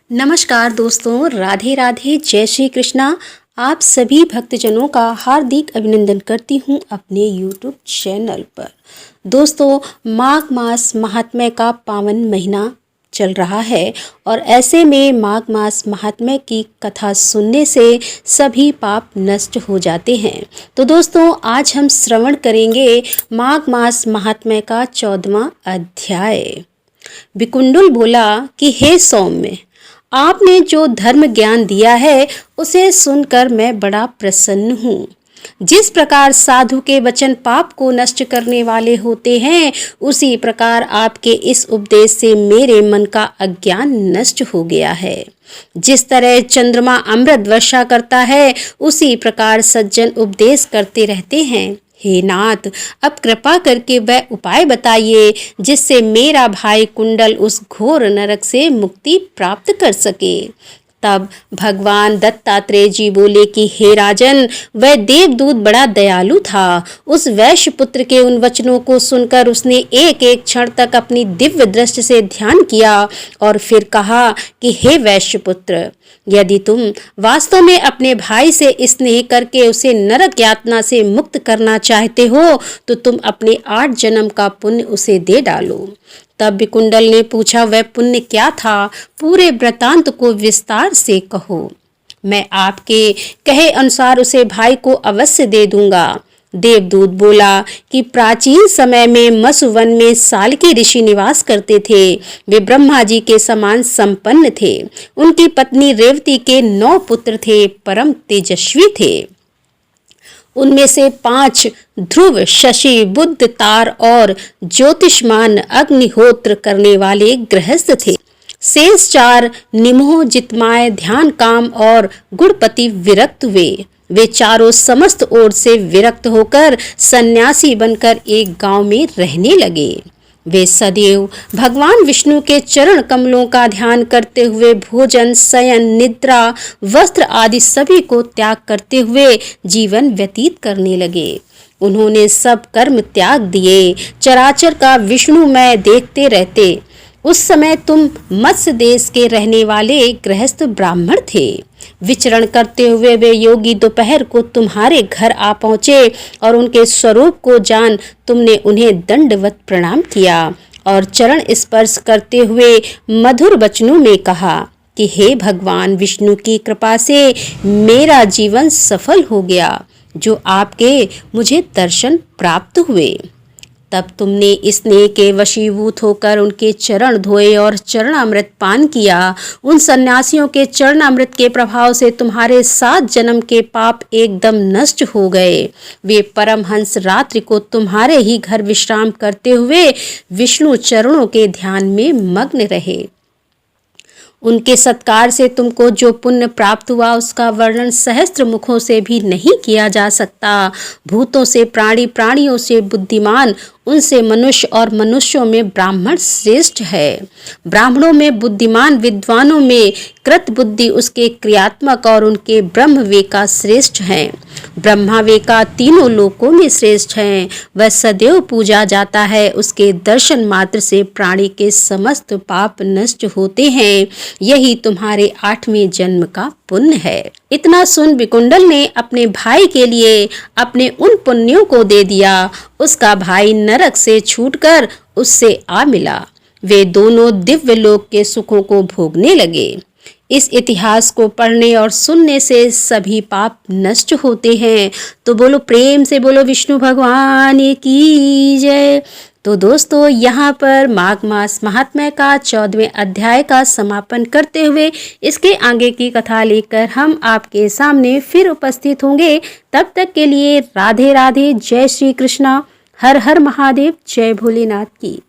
नमस्कार दोस्तों, राधे राधे, जय श्री कृष्णा। आप सभी भक्तजनों का हार्दिक अभिनंदन करती हूँ अपने YouTube चैनल पर। दोस्तों, माघ मास महात्म्य का पावन महीना चल रहा है और ऐसे में माघ मास महात्म्य की कथा सुनने से सभी पाप नष्ट हो जाते हैं। तो दोस्तों, आज हम श्रवण करेंगे माघ मास महात्म्य का 14वां अध्याय। विकुंडुल बोला कि हे सौम्य, आपने जो धर्म ज्ञान दिया है उसे सुनकर मैं बड़ा प्रसन्न हूँ। जिस प्रकार साधु के वचन पाप को नष्ट करने वाले होते हैं, उसी प्रकार आपके इस उपदेश से मेरे मन का अज्ञान नष्ट हो गया है। जिस तरह चंद्रमा अमृत वर्षा करता है, उसी प्रकार सज्जन उपदेश करते रहते हैं। हे नाथ, अब कृपा करके वह उपाय बताइए जिससे मेरा भाई कुंडल उस घोर नरक से मुक्ति प्राप्त कर सके। तब भगवान दत्तात्रेय जी बोले कि हे राजन, वह देवदूत बड़ा दयालु था। उस वैश्य पुत्र के उन वचनों को सुनकर उसने एक एक क्षण तक अपनी दिव्य दृष्टि से ध्यान किया और फिर कहा कि हे वैश्य पुत्र, यदि तुम वास्तव में अपने भाई से स्नेह करके उसे नरक यातना से मुक्त करना चाहते हो तो तुम अपने 8 जन्म का पुण्य उसे दे डालो। तब विकुंडल ने पूछा, वह पुण्य क्या था? पूरे वृतांत को विस्तार से कहो। मैं आपके कहे अनुसार उसे भाई को अवश्य दे दूंगा। देवदूत बोला कि प्राचीन समय में मसुवन में साल्की ऋषि निवास करते थे। वे ब्रह्मा जी के समान संपन्न थे। उनकी पत्नी रेवती के 9 पुत्र थे, परम तेजस्वी थे। उनमें से 5 ध्रुव, शशि, बुध, तार और ज्योतिष्मान अग्निहोत्र करने वाले गृहस्थ थे। शेष 4 निमोह, जितमाय, ध्यान काम और गुणपति विरक्त हुए। वे चारों समस्त ओर से विरक्त होकर सन्यासी बनकर एक गांव में रहने लगे। वे सदैव भगवान विष्णु के चरण कमलों का ध्यान करते हुए भोजन, शयन, निद्रा, वस्त्र आदि सभी को त्याग करते हुए जीवन व्यतीत करने लगे। उन्होंने सब कर्म त्याग दिए, चराचर का विष्णुमय देखते रहते। उस समय तुम मत्स्य देश के रहने वाले गृहस्थ ब्राह्मण थे। विचरण करते हुए वे योगी दोपहर को तुम्हारे घर आ पहुँचे और उनके स्वरूप को जान तुमने उन्हें दंडवत प्रणाम किया और चरण स्पर्श करते हुए मधुर वचनों में कहा कि हे भगवान विष्णु की कृपा से मेरा जीवन सफल हो गया, जो आपके मुझे दर्शन प्राप्त हुए। तब तुमने स्नेह के वशीभूत होकर उनके चरण धोए और चरणामृत पान किया। उन सन्यासियों के चरणामृत के प्रभाव से तुम्हारे 7 जन्म के पाप एकदम नष्ट हो गए। वे परमहंस रात्रि को तुम्हारे ही घर विश्राम करते हुए विष्णु चरणों के ध्यान में मग्न रहे। उनके सत्कार से तुमको जो पुण्य प्राप्त हुआ उसका वर्णन सहस्त्र मुखों से भी नहीं किया जा सकता। भूतों से प्राणी, प्राणियों से बुद्धिमान, उनसे मनुष्य और मनुष्यों में ब्राह्मण श्रेष्ठ है। ब्राह्मणों में बुद्धिमान, विद्वानों में कृत बुद्धि उसके क्रियात्मक और उनके ब्रह्मवेका श्रेष्ठ हैं। ब्रह्मावेका तीनों लोकों में श्रेष्ठ हैं। वह सदैव पूजा जाता है। उसके दर्शन मात्र से प्राणी के समस्त पाप नष्ट होते हैं। यही तुम्हारे 8वें जन्म का पुण्य है। इतना सुन विकुंडल ने अपने भाई के लिए अपने उन पुण्यों को दे दिया। उसका भाई नरक से छूटकर उससे आ मिला। वे दोनों दिव्य लोक के सुखों को भोगने लगे। इस इतिहास को पढ़ने और सुनने से सभी पाप नष्ट होते हैं। तो बोलो, प्रेम से बोलो विष्णु भगवान की जय। तो दोस्तों, यहाँ पर माघ मास महात्म्य का 14वें अध्याय का समापन करते हुए इसके आगे की कथा लेकर हम आपके सामने फिर उपस्थित होंगे। तब तक के लिए राधे राधे, जय श्री कृष्णा, हर हर महादेव, जय भोलेनाथ की।